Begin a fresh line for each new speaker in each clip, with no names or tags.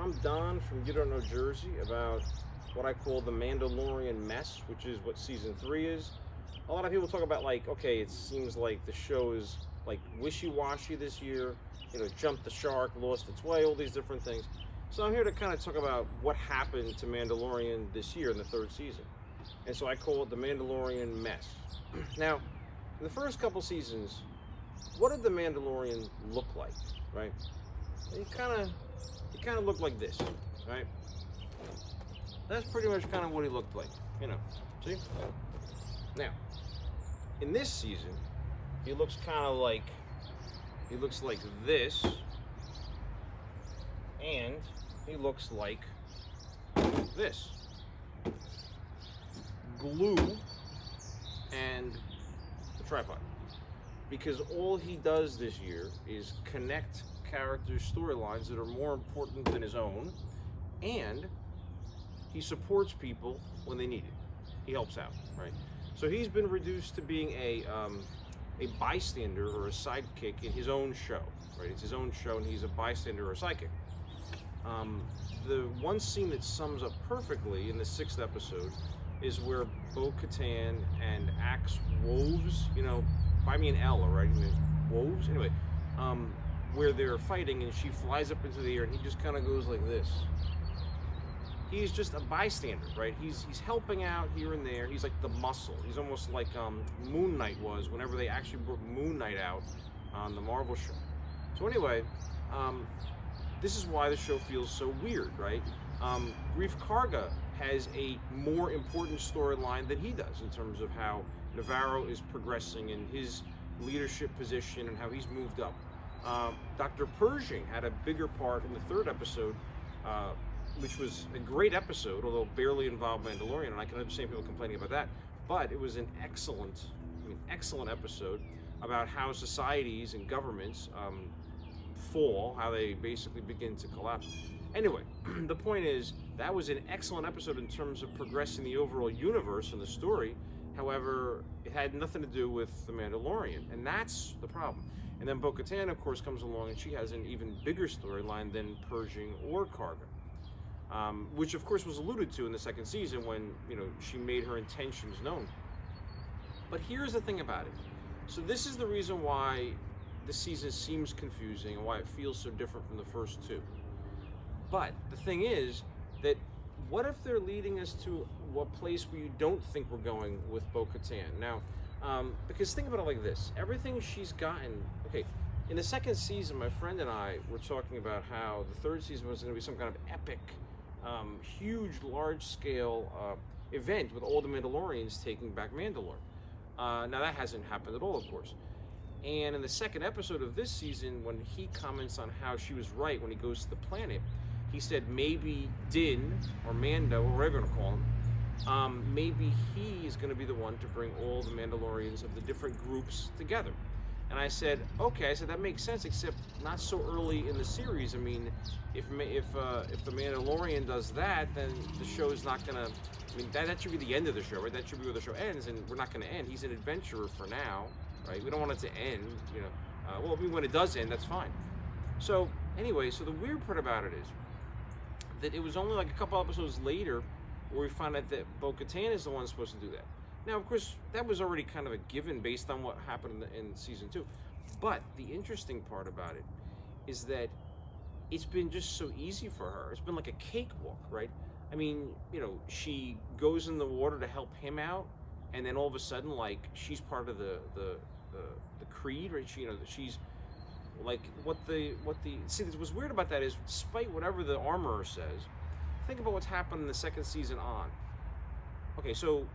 I'm Don from You Don't Know Jersey about what I call the Mandalorian mess, which is what season 3 is. A lot of people talk about like, okay, it seems like the show is like wishy-washy this year, jumped the shark, lost its way, all these different things. So I'm here to kind of talk about what happened to Mandalorian this year in the 3rd season. And so I call it the Mandalorian mess. Now, in the first couple seasons, what did the Mandalorian look like, right? It kind of looked like this, right? That's pretty much kind of what he looked like, see? Now, in this season, he looks like this, and he looks like this. Glue and the tripod. Because all he does this year is connect characters' storylines that are more important than his own, and he supports people when they need it. He helps out, right? So he's been reduced to being a bystander or a sidekick in his own show, right? It's his own show, and he's a bystander or a sidekick. The one scene that sums up perfectly in the 6th episode is where Bo-Katan and Axe Woves, buy me an L, all right? Woves? Anyway, where they're fighting, and she flies up into the air, and he just kind of goes like this. He's just a bystander, right? He's helping out here and there. He's like the muscle. He's almost like Moon Knight was whenever they actually brought Moon Knight out on the Marvel show. So anyway, this is why the show feels so weird, right? Greef Karga has a more important storyline than he does in terms of how Navarro is progressing in his leadership position and how he's moved up. Dr. Pershing had a bigger part in the 3rd episode, which was a great episode, although barely involved Mandalorian, and I can understand people complaining about that. But it was an excellent episode about how societies and governments fall, how they basically begin to collapse. Anyway, the point is, that was an excellent episode in terms of progressing the overall universe and the story. However, it had nothing to do with the Mandalorian, and that's the problem. And then Bo-Katan, of course, comes along, and she has an even bigger storyline than Pershing or Karga, which, of course, was alluded to in the 2nd season when, she made her intentions known. But here's the thing about it. So this is the reason why this season seems confusing and why it feels so different from the first 2. But the thing is that what if they're leading us to a place where you don't think we're going with Bo-Katan? Now, because think about it like this. Everything she's gotten, okay, in the 2nd season, my friend and I were talking about how the 3rd season was going to be some kind of epic, huge, large-scale event with all the Mandalorians taking back Mandalore. Now, that hasn't happened at all, of course. And in the 2nd episode of this season, when he comments on how she was right when he goes to the planet, he said maybe Din, or Mando, or whatever you want to call him, maybe he is going to be the one to bring all the Mandalorians of the different groups together. And I said, okay, that makes sense, except not so early in the series. I mean, if the Mandalorian does that, then the show is not going to, that should be the end of the show, right? That should be where the show ends, and we're not going to end. He's an adventurer for now, right? We don't want it to end, when it does end, that's fine. So, anyway, the weird part about it is that it was only like a couple episodes later where we found out that Bo-Katan is the one supposed to do that. Now, of course, that was already kind of a given based on what happened in season 2. But the interesting part about it is that it's been just so easy for her. It's been like a cakewalk, right? I mean, she goes in the water to help him out, and then all of a sudden, like, she's part of the creed, right? She's like see, what's weird about that is, despite whatever the armorer says, think about what's happened in the 2nd season on. Okay, so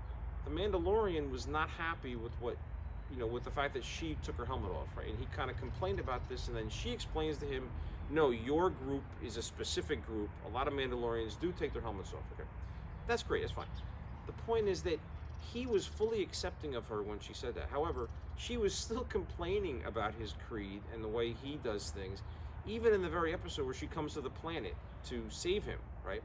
the Mandalorian was not happy with with the fact that she took her helmet off, right? And he kind of complained about this, and then she explains to him, no, your group is a specific group. A lot of Mandalorians do take their helmets off, okay? That's great, that's fine. The point is that he was fully accepting of her when she said that. However, she was still complaining about his creed and the way he does things, even in the very episode where she comes to the planet to save him, right?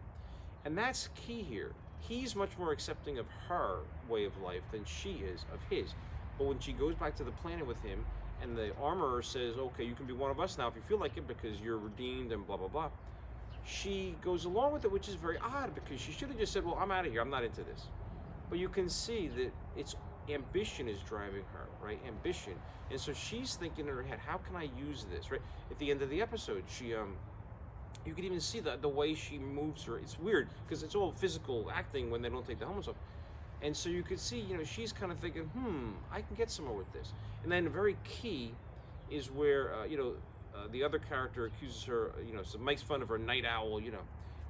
And that's key here. He's much more accepting of her way of life than she is of his. But when she goes back to the planet with him, and the armorer says, okay, you can be one of us now if you feel like it because you're redeemed and blah, blah, blah, she goes along with it, which is very odd because she should have just said, well, I'm out of here, I'm not into this. But you can see that it's ambition is driving her, right? Ambition. And so she's thinking in her head, how can I use this, right? At the end of the episode, she you can even see the way she moves her. It's weird because it's all physical acting when they don't take the helmets off. And so you could see, she's kind of thinking, I can get somewhere with this. And then very key is where, the other character accuses her, so makes fun of her night owl,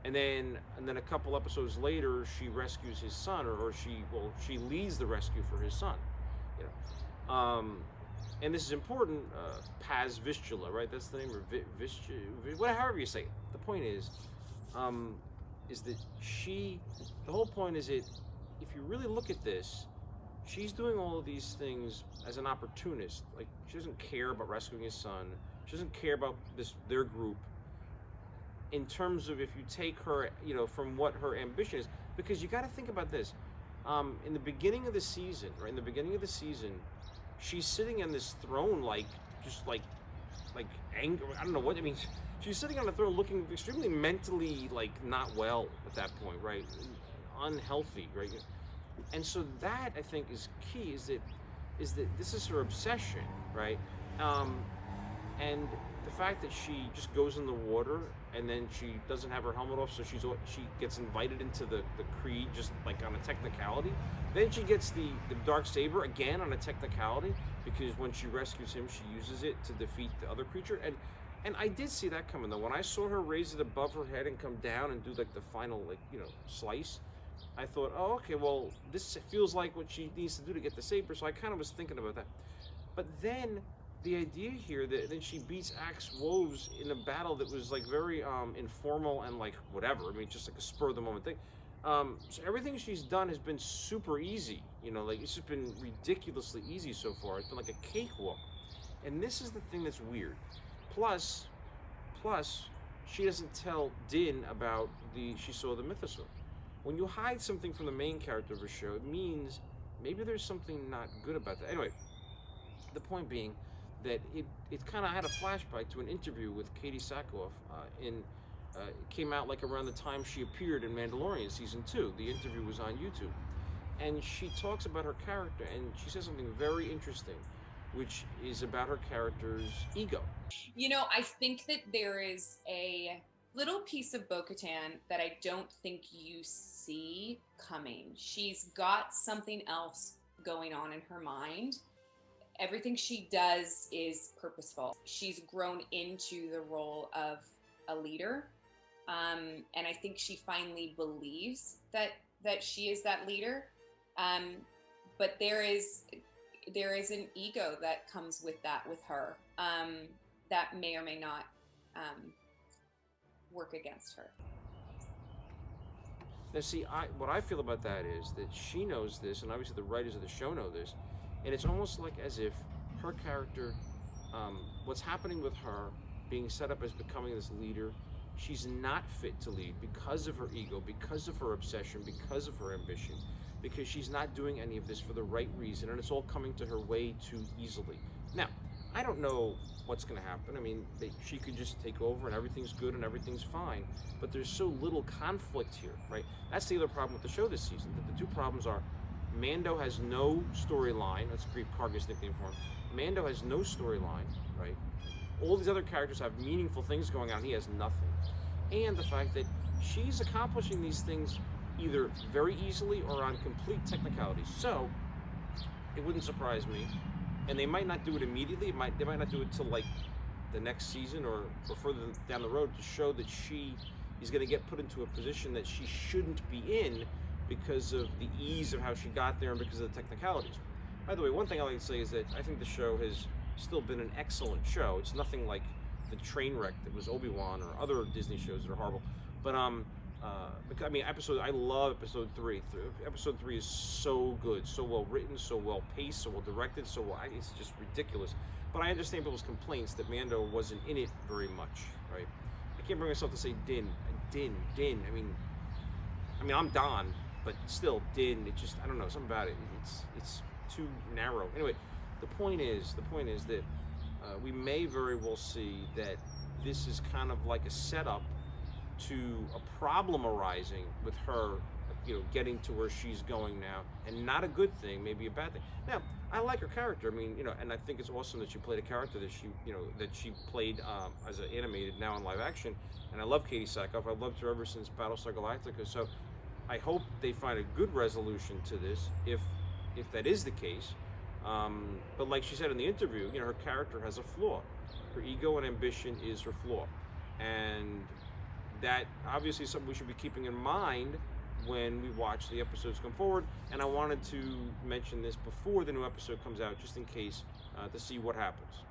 and then a couple episodes later, she rescues his son, or she leads the rescue for his son, and this is important. Paz Vistula, right? That's the name, or however you say it. The point is that the whole point is if you really look at this, she's doing all of these things as an opportunist. Like, she doesn't care about rescuing his son. She doesn't care about their group. In terms of if you take her, from what her ambition is, because you got to think about this. In the beginning of the season, right? In the beginning of the season, she's sitting on this throne, like anger. I don't know what I mean. She's sitting on a throne, looking extremely mentally not well at that point, right? Unhealthy, right? And so that, I think, is key. Is that this is her obsession, right? And the fact that she just goes in the water and then she doesn't have her helmet off, so she gets invited into the creed just like on a technicality. Then she gets the dark saber again on a technicality, because when she rescues him, she uses it to defeat the other creature. And I did see that coming though. When I saw her raise it above her head and come down and do the final slice, I thought, oh, okay, well, this feels like what she needs to do to get the saber. So I kind of was thinking about that. But then the idea here that then she beats Axe Woves in a battle that was very informal and whatever. I mean, just like a spur of the moment thing. So everything she's done has been super easy. It's just been ridiculously easy so far. It's been like a cakewalk. And this is the thing that's weird. Plus, she doesn't tell Din about she saw the mythosaur. When you hide something from the main character of a show, it means maybe there's something not good about that. Anyway, the point being that it kind of had a flashback to an interview with Katie Sackhoff. It came out around the time she appeared in Mandalorian season 2. The interview was on YouTube, and she talks about her character, and she says something very interesting, which is about her character's ego.
I think that there is a little piece of Bo-Katan that I don't think you see coming. She's got something else going on in her mind. Everything she does is purposeful. She's grown into the role of a leader. And I think she finally believes that she is that leader. But there is an ego that comes with that with her, that may or may not work against her.
Now, see, what I feel about that is that she knows this, and obviously the writers of the show know this, and it's almost like as if her character, what's happening with her being set up as becoming this leader, she's not fit to lead because of her ego, because of her obsession, because of her ambition, because she's not doing any of this for the right reason, and it's all coming to her way too easily. Now, I don't know what's going to happen. I mean, she could just take over and everything's good and everything's fine, but there's so little conflict here, right? That's the other problem with the show this season. The two problems are Mando has no storyline. That's Greef Karga's nickname for him. Mando has no storyline, right? All these other characters have meaningful things going on. He has nothing. And the fact that she's accomplishing these things either very easily or on complete technicalities. So, it wouldn't surprise me. And they might not do it immediately. They might not do it till the next season or further down the road to show that she is going to get put into a position that she shouldn't be in because of the ease of how she got there and because of the technicalities. By the way, one thing I like to say is that I think the show has still been an excellent show. It's nothing like the train wreck that was Obi-Wan or other Disney shows that are horrible. But I mean, I love episode 3. Episode 3 is so good, so well written, so well paced, so well directed, it's just ridiculous. But I understand people's complaints that Mando wasn't in it very much, right? I can't bring myself to say Din. I mean, I'm Don, but still Din. It just, I don't know, something about it. It's too narrow. Anyway, the point is that we may very well see that this is kind of like a setup to a problem arising with her, getting to where she's going now, and not a good thing, maybe a bad thing. Now, I like her character. I mean, and I think it's awesome that she played a character that she played as an animated, now in live action. And I love Katie Sackhoff. I've loved her ever since Battlestar Galactica. So I hope they find a good resolution to this, if that is the case. But like she said in the interview, her character has a flaw. Her ego and ambition is her flaw, and that obviously is something we should be keeping in mind when we watch the episodes come forward. And I wanted to mention this before the new episode comes out, just in case, to see what happens.